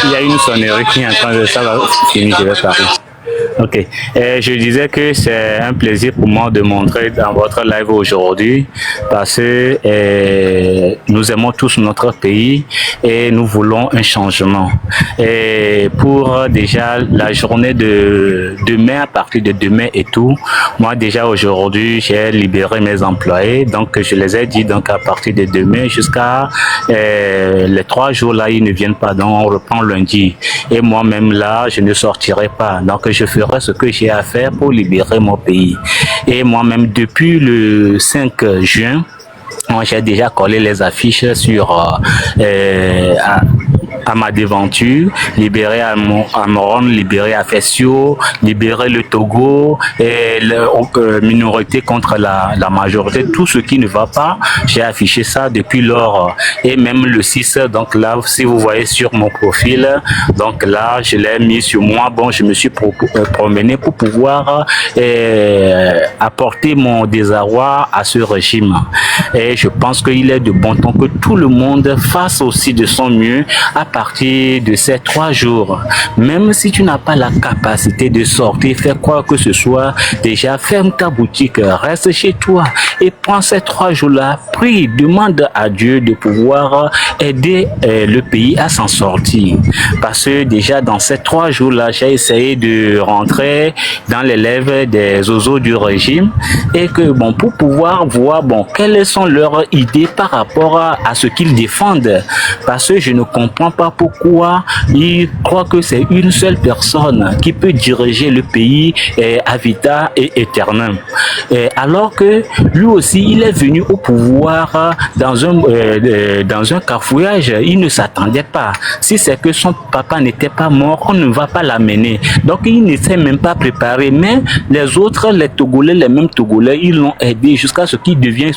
Il y a une sonnerie qui est en train de ça va finir, je vais parler. Ok. Je disais que c'est un plaisir pour moi de montrer dans votre live aujourd'hui parce que nous aimons tous notre pays et nous voulons un changement. Et pour déjà la journée de demain, à partir de demain et tout, moi déjà aujourd'hui j'ai libéré mes employés, donc je les ai dit donc à partir de demain jusqu'à les 3 jours là ils ne viennent pas, donc on reprend lundi. Et moi-même là je ne sortirai pas, donc je ferai ce que j'ai à faire pour libérer mon pays. Et moi-même, depuis le 5 juin, j'ai déjà collé les affiches sur à ma devanture, libérer à Moron, libérer à Fessio, libérer le Togo, et minorité contre la majorité, tout ce qui ne va pas, j'ai affiché ça depuis lors. Et même le 6, donc là, si vous voyez sur mon profil, donc là, je l'ai mis sur moi. Bon, je me suis promené pour pouvoir apporter mon désarroi à ce régime. Et je pense qu'il est de bon temps que tout le monde fasse aussi de son mieux à partir de ces 3 jours. Même si tu n'as pas la capacité de sortir, faire quoi que ce soit, déjà ferme ta boutique, reste chez toi et prends ces 3 jours-là, prie, demande à Dieu de pouvoir aider le pays à s'en sortir. Parce que déjà dans ces 3 jours-là, j'ai essayé de rentrer dans les lèvres des oiseaux du régime et que bon, pour pouvoir voir bon, quelles sont leurs idées par rapport à ce qu'ils défendent. Parce que je ne comprends pas pourquoi ils croient que c'est une seule personne qui peut diriger le pays à vita et éternel. Alors que lui aussi, il est venu au pouvoir dans un cafouillage. Il ne s'attendait pas. Si c'est que son papa n'était pas mort, on ne va pas l'amener. Donc il ne s'est même pas préparé. Mais les autres, les Togolais, les mêmes Togolais, ils l'ont aidé jusqu'à ce qu'il devient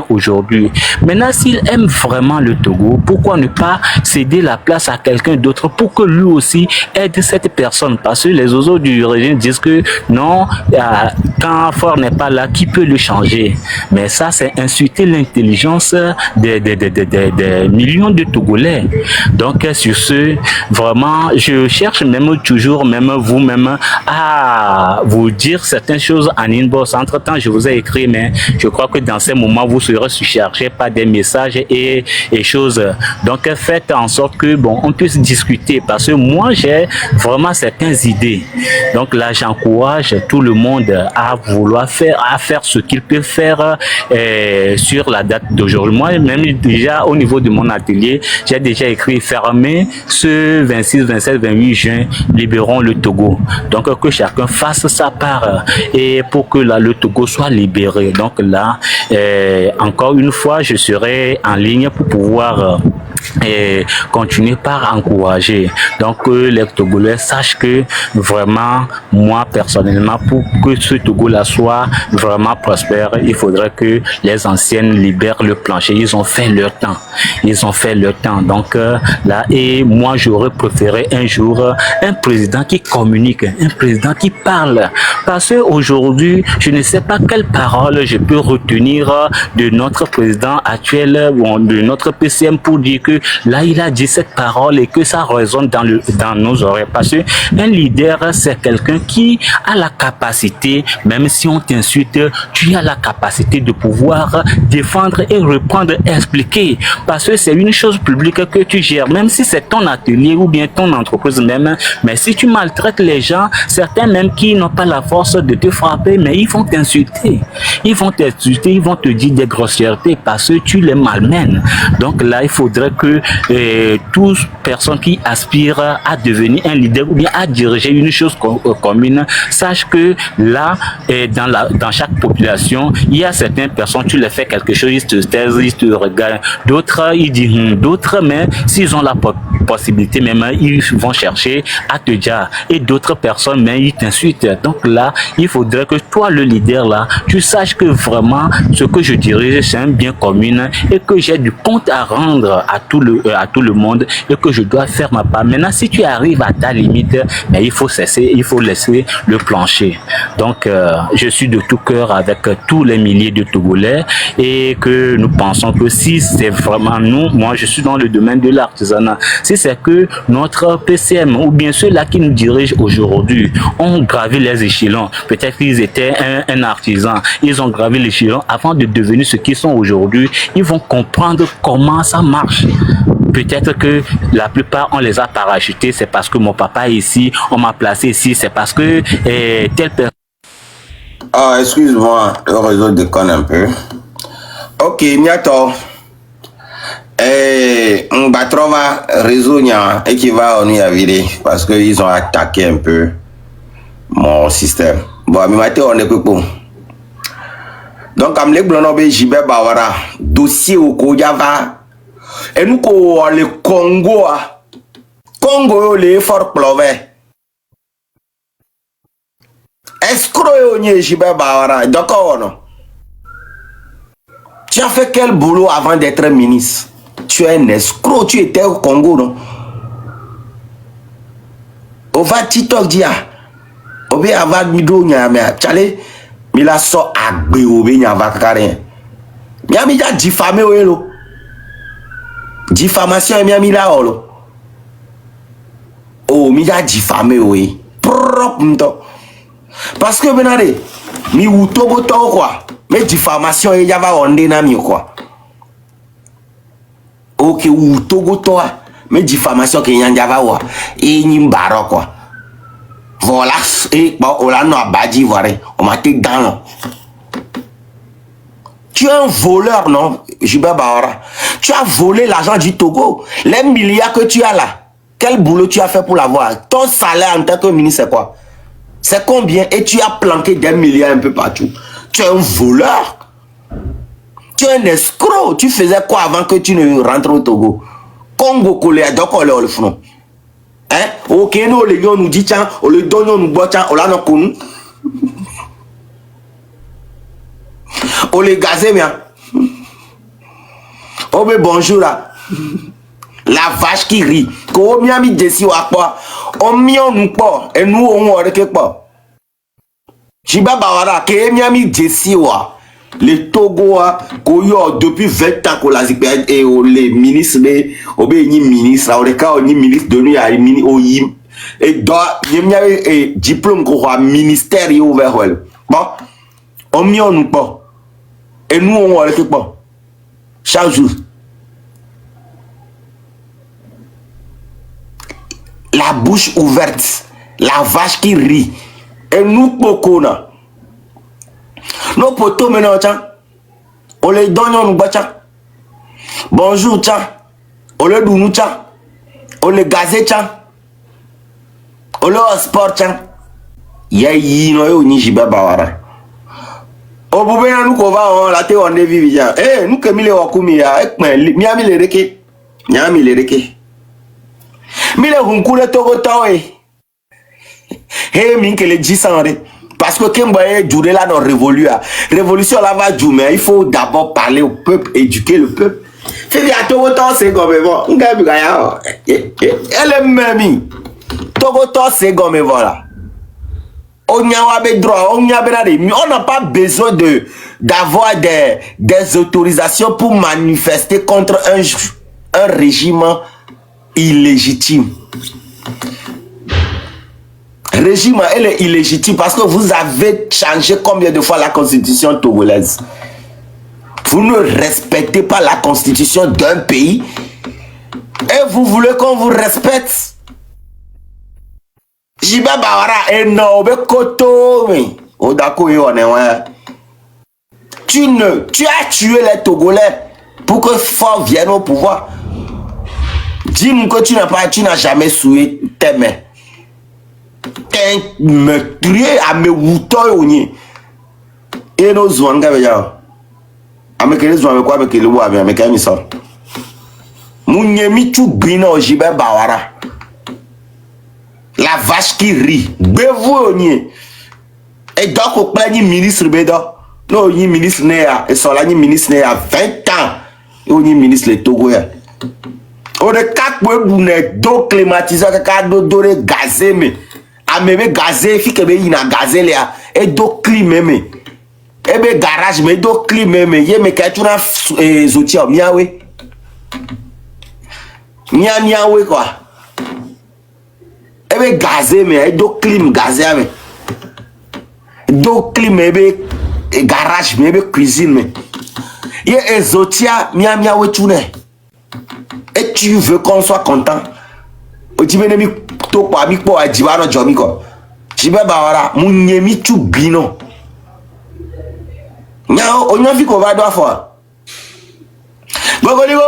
aujourd'hui. Maintenant, s'il aime vraiment le Togo, pourquoi ne pas céder la place à quelqu'un d'autre pour que lui aussi aide cette personne? Parce que les oiseaux du régime disent que non, quand Fort n'est pas là, qui peut le changer? Mais ça, c'est insulter l'intelligence des millions de Togolais. Donc, sur ce, vraiment, je cherche même toujours, même vous-même, à vous dire certaines choses en inbox. Entre-temps, je vous ai écrit, mais je crois que dans ces moments, vous serez surchargé par des messages et choses. Donc, faites en sorte que, bon, on puisse discuter parce que moi, j'ai vraiment certaines idées. Donc, là, j'encourage tout le monde à vouloir faire ce qu'il peut faire sur la date d'aujourd'hui. Moi, même déjà, au niveau de mon atelier, j'ai déjà écrit fermer ce 26, 27, 28 juin, libérons le Togo. Donc, que chacun fasse sa part et pour que là, le Togo soit libéré. Donc là, encore une fois, je serai en ligne pour pouvoir continuer par encourager. Donc les Togolais sachent que vraiment, moi personnellement, pour que ce Togo-là soit vraiment prospère, il faudrait que les anciennes libèrent le plancher. Ils ont fait leur temps. Ils ont fait leur temps. Donc là, et moi j'aurais préféré un jour un président qui communique, un président qui parle. Parce qu'aujourd'hui, je ne sais pas quelle parole je peux retenir de notre président actuel, ou de notre PCM pour dire que là, il a dit cette parole et que ça résonne dans nos oreilles. Parce qu'un leader, c'est quelqu'un qui a la capacité, même si on t'insulte, tu as la capacité de pouvoir défendre et reprendre, expliquer. Parce que c'est une chose publique que tu gères, même si c'est ton atelier ou bien ton entreprise même. Mais si tu maltraites les gens, certains même qui n'ont pas la force de te frapper, mais ils vont t'insulter. Ils vont t'insulter, ils vont te dire des grossièretés parce que tu les malmènes. Donc là, il faudrait que toutes personnes qui aspirent à devenir un leader ou bien à diriger une chose commune sachent que là, dans chaque population, il y a certaines personnes, tu leur fais quelque chose, ils te taisent, ils te regardent. D'autres, ils disent d'autres, mais s'ils ont la possibilité, même ils vont chercher à te dire. Et d'autres personnes, mais ils t'insultent. Donc là, il faudrait que toi, le leader là, tu saches que vraiment ce que je dirige, c'est un bien commun et que j'ai du compte à rendre à tout à tout le monde et que je dois faire ma part. Maintenant, si tu arrives à ta limite, mais il faut cesser, il faut laisser le plancher. Donc, je suis de tout cœur avec tous les milliers de Togolais et que nous pensons que si c'est vraiment nous, moi je suis dans le domaine de l'artisanat, si c'est que notre PCM ou bien ceux-là qui nous dirigent aujourd'hui ont gravi les échelons, peut-être qu'ils étaient un artisan, ils ont gravi l'échelon avant de devenir ce qu'ils sont aujourd'hui, ils vont comprendre comment ça marche. Peut-être que la plupart, on les a parachutés, c'est parce que mon papa est ici, on m'a placé ici, c'est parce que telle personne... Ah, excuse-moi, le réseau déconne un peu. Ok, Miato. On va trouver réseau et qui va on y a viré parce qu'ils ont attaqué un peu mon système. Bon, mais maintenant on est peu bon. Donc, comme les blancs, j'y bawara dossier au Kojava. Et nous, le Congo, Congo, les efforts pleuvaient. Escroc, j'y bawara. D'accord, non? Tu as fait quel boulot avant d'être ministre? Tu es un escroc, tu étais au Congo, non? On va TikTok dire, on va avoir vidéo, mais il a so agbe obe nyava karen. Miami ja diffamé oelo. Diffamation miami la olo. Oh, mi ja diffamé oe. Propre mto. Parce que benare, mi utogo to quoi. Mais diffamation e java onde na mi quoi. Ok, utogo to mais diffamation ke nyan java wa. E nyimbaro quoi. Voilà, et bon, on a badji, voilà, on m'a été dans. Tu es un voleur, non, Jiba Bahara? Tu as volé l'argent du Togo. Les milliards que tu as là, quel boulot tu as fait pour l'avoir? Ton salaire en tant que ministre, c'est quoi? C'est combien? Et tu as planqué des milliards un peu partout. Tu es un voleur. Tu es un escroc. Tu faisais quoi avant que tu ne rentres au Togo? Congo, Colère, donc on le front. Hein? Ok, nous, les gens nous disent, on le donne, nous boit, on l'a non connu. On les gazé, bien. Oh, mais bonjour, là. La vache qui rit. Quand on a mis des si ou à quoi, on mis en nous pas, et nous, on a quelque part. Jiba Bawara, qui a mis des si ou à. Les Togo, depuis 20 ans, qu'on a dit, et les ministres, les ministres, les ministres de nous, et il y a un diplôme qu'on a ministère ouvert. Bon, on n'y en a pas. Et nous, on a quelque part. Chaque jour. La bouche ouverte, la vache qui rit. Et nous, beaucoup, nos potos maintenant, on les donne, on nous bat. Bonjour, on les donne, on les gazette, on les sport, yayi no ni jiba bawara. O bube na nous qu'on va on la te on est vivre. Eh, nous que mille wakumi ya, miami le reke. Miami le reke. Mille hunkule togo tawe. Eh, min que le 10 ans. Parce que quand on duré là dans révolution là va jouer, mais il faut d'abord parler au peuple, éduquer le peuple. C'est bien Togo c'est comme bon. Elle est même. Togo c'est comme voilà. On n'a pas besoin d'avoir des autorisations pour manifester contre un régime illégitime. Régime, elle est illégitime parce que vous avez changé combien de fois la constitution togolaise. Vous ne respectez pas la constitution d'un pays et vous voulez qu'on vous respecte. Jiba Bawara et non, Koto, tu as tué les Togolais pour que Fort vienne au pouvoir. Dis-nous que tu n'as jamais souillé tes mains. T'es meurtrier à me woutoy. Et nos zouanga veja. Avec les zouanga quoi avec le bois avec un mission. Mouniemi tu bino Jiba Bawara. La vache qui rit. Bevo ni. Et donc au plan ni ministre bedo. Non ni ministre né et son là ni ministre né à 20 ans. Et ni ministre le Togo ya. O de kakwe bune do climatiseur kaka do de gazé me. Amebe gazé fi kebe ina gazé lea e do clim me. Ebe garage me do clim me ye me ka tuna zotia miawe. Miawe quoi. Ebe gazé me e do clim gazé me. Do clim ebe garage me ebe cuisine me. Ye ezotia miawe tune. Et tu veux qu'on soit content? Tu veux mi to pa mi po ajiba no jomi ko. Jibe ba ora munye mi tu bino. Nyao onyo fi ko va do afo. Gogoligo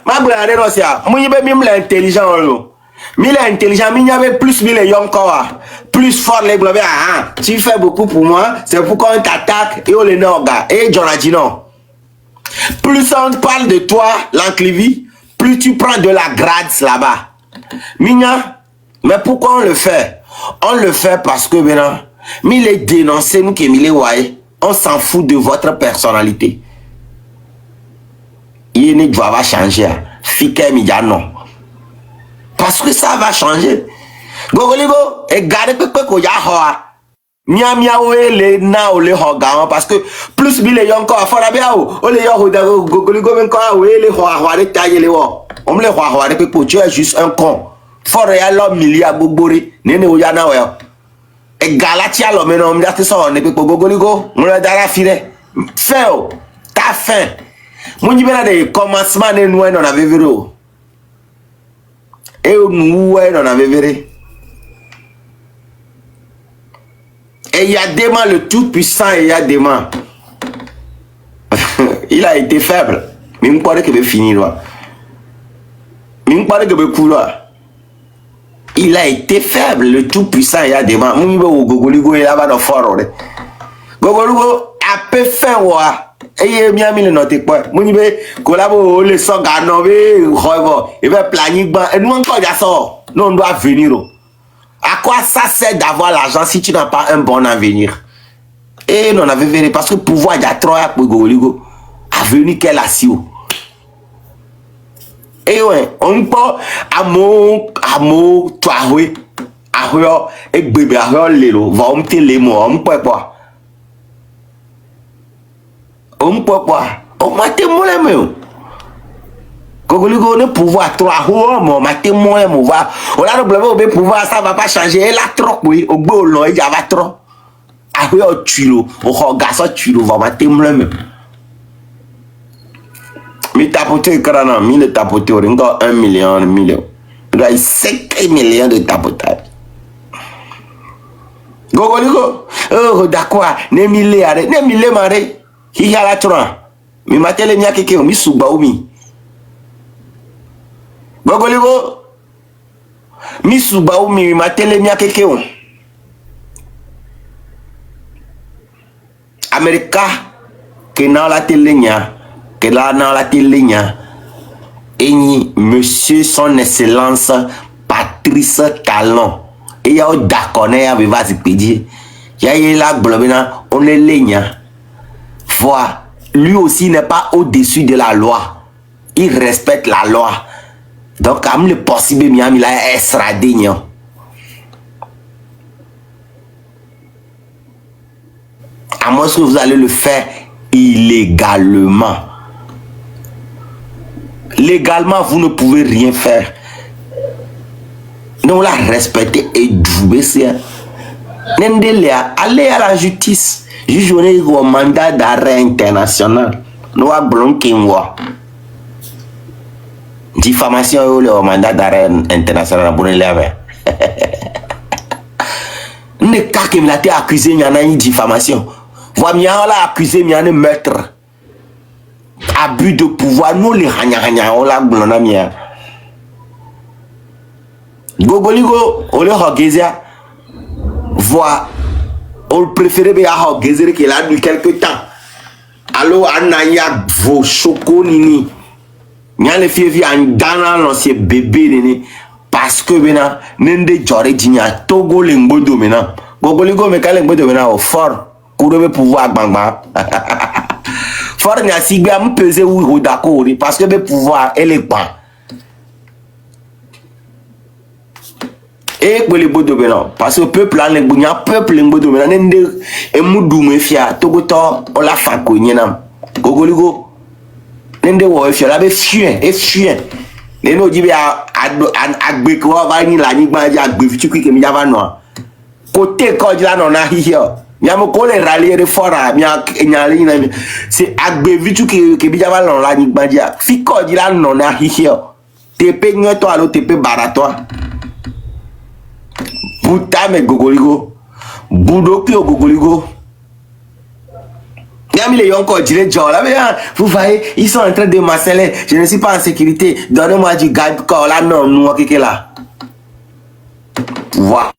ma brade no sia. Munye be mi l'intelligent lo. Mi l'intelligent mi n'avait plus mi le yonkoa. Plus fort les globes ah. Tu fais beaucoup pour moi, c'est pourquoi on t'attaque et on le noga. Et Jonathan. Plus on parle de toi, l'enclivi, plus tu prends de la grade là-bas. Migna, mais pourquoi on le fait? On le fait parce que maintenant, il est dénoncé, nous qui on s'en fout de votre personnalité. Il ne doit pas changer. Fike Midia non. Parce que ça va changer. Gogoligo, et gardez que ya hoa. Mia le na le hoga parce que plus bile yonko afora bia o le yo hoda gogoligo men ko le hoa le taille le wo on le hoa de que tu es juste un con fort ya lo milliard bogbori nene o ya na o e galatia lo men on da te so ne pe gogoligo mo le dara fire fin o ta fin mo nyi bena de commencement ne nou non avait vero e nou non avait véré. Et il y a Déman le tout-puissant et il y a Déman. Il a été faible. Mais il me paraît qu'il va finir. Mais il me paraît qu'il va couler. Il a été faible, le tout-puissant et il y a Déman. Il me paraît Gogoligo est là-bas dans le fort. Gogoligo a peu fait. Et il a mis le noté. Il me paraît que les gens il va planifier. Et nous encore, il y a ça. Nous, on doit venir. À quoi ça sert d'avoir l'argent si tu n'as pas un bon avenir? Et non, on avait venu parce que pouvoir il y a trop à Gogoligo. Avenir qu'elle a si haut. Et ouais, on peut amour, toi, oui, amour, et bébé, amour, l'élo, va on te les mots, on peut pas. On peut pas. On m'a témoigné, mais. Gogoligo ne pouvoir trop mais ma témoin on va on a le problème pouvoir ça va pas changer elle a trop oui au beau long il y a trop ah oui au tuilo au regarde tuilo va ma témoin mais tapoter crâne mi le tapoter encore 1 million il a 5 millions de tapotage Gogoligo oh d'accord ne mille mare il y a la trop mi matele mi akeke mi suba umi Gogoligo Misuba ou mi matele mia keke on Amerika que dans la télé que là dans la télé et monsieur son excellence Patrice Talon et ya d'accord ya be va pédier ya la globina on les ligna voir lui aussi n'est pas au-dessus de la loi il respecte la loi. Donc, comme le possible, Miami là sera digne. À moins que vous allez le faire illégalement. Légalement, vous ne pouvez rien faire. Nous la respecter et jouer ça. Allez à la justice. Juge au mandat d'arrêt international. Nous avons bloqué moi. Diffamation ou le mandat d'arrêt international pour les lèvres. Ne cas qui m'a été accusé, il y en a une diffamation. Voilà, il y a accusé, il y a un meurtre. Abus de pouvoir, nous les ragna, on l'a blonamia. Gogoligo, on le regazia. Voilà, on préférait bien regazer qu'il a eu quelque temps. Alors, on a eu vos choconini. Nya le fie en dana l'ancien bébé nene parce que maintenant nende jore dinya togo lengbodo maintenant Gogoligo me kale lengbodo maintenant au fort courbe pouvoir bangba fort nya sigbe am peser ou d'accord parce que be pouvoir elle est pas Et pour les bodo maintenant, parce que le peuple a les bougnats, peuple les bodo maintenant, n'ende et moudou me fia, togoto, on la fa kognenam. Gogoligo, n'ende wo fia, la be fien, et fien. Les no dit à agbe quoi va ni la ni gbaji agbe fitu qui que mi java no. Côté quand il a non a hier. Mia mo ko le rallier fort à mia nyali na c'est agbe fitu que mi java non la ni gbaji. Fi quand il a non a hier. Tepe nyoto alo tepe baratoi. Putain mais gogoligo. Boudoki au gogoligo. Les encore diré là, mais vous voyez, ils sont en train de m'harceler. Je ne suis pas en sécurité. Donnez-moi du garde corps là, non, nous, qui est là. Voilà.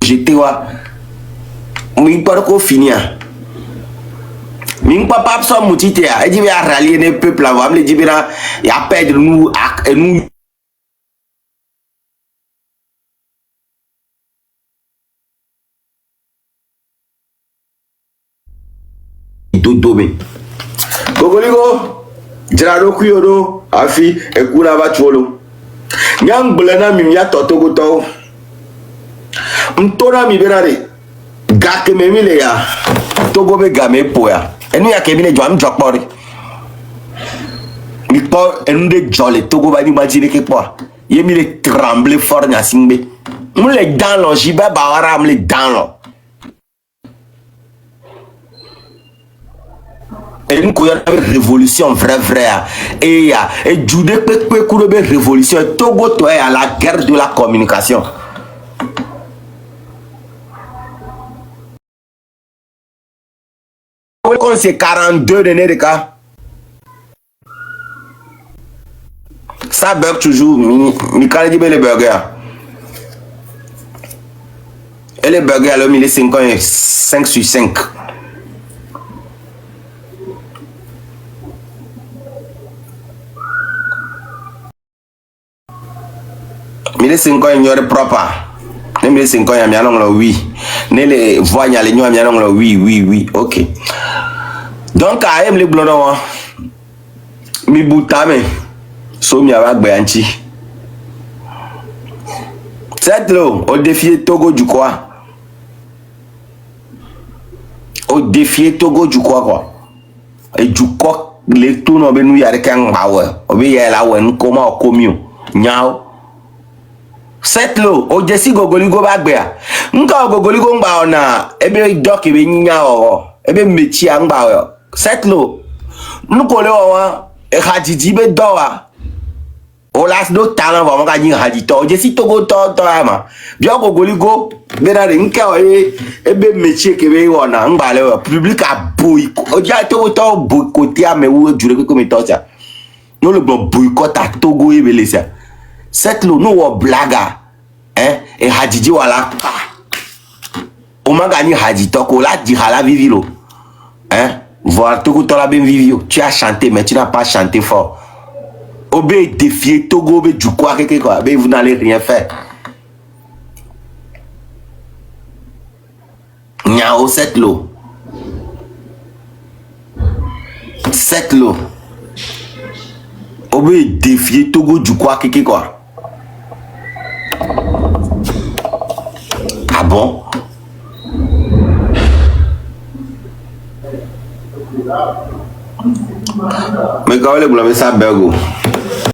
J'étais là. Mais pas qu'on finit. Ming papa so mutite ya e jibe rallier ne peuple là va me dire ya perdre nous et nous dodobe gogoligo jirado kuyodo afi e kuna ba cholo nyang blana mi ya totogo to mtora mi benare gake memile ya togo be game poya enu ya kebine jo am jokpori mi po enu de jolé togo ba ni imaginer ke po ye mi le trembler fort nya singbe mu le dans lo jiba ba wara am le dans lo et nous koya révolution vrai et ya et jude pe kuro be révolution togo to à la guerre de la communication. C'est 42 de cas. Ça bug toujours. Mikal dit les burgers. Et les burgers, alors, il est 5 sur 5. Il est 5 ans, il y a propre. Les 5 ans, il y a oui. Les voix, il y a oui. Ok. Donc, à aime les blonds, mi boutame, so mi avak bayanchi. C'est là, au défi Togo du quoi? Au défi Togo du quoi? Et du quoi, les tours n'ont nous y a qu'un bawe. Au bien, là, on comment au commun. Nyao. C'est là, au défi gogoligo bagbea. Nka gogoligo mba ona, ebe doc ebe nyao, ebe métier en bawe. C'est l'eau. Nous collons et Hadidi be doa. On l'a no talent vraiment gagner Hadito. Je suis Togo Toama. Bien Gogoligo, Benarinka et be métier que we on a un balai public à boycott. On dit à Togo boycotter à mais où du comme ça. Nous le boycott à Togo et Belisa. C'est l'eau nous blaga. Hein et Hadidi voilà. On m'a gagné Hadito ko la di hala vivilo. Hein voilà, Togo t'as bien vivio. Tu as chanté, mais tu n'as pas chanté fort. Obé défier Togo, obé du quoi, quelque quoi. Mais vous n'allez rien faire. Nyao, cette l'eau. Cette l'eau. Obé défier Togo, du quoi, quelque quoi. Ah bon? Mais quand vous avez ça, Bergo.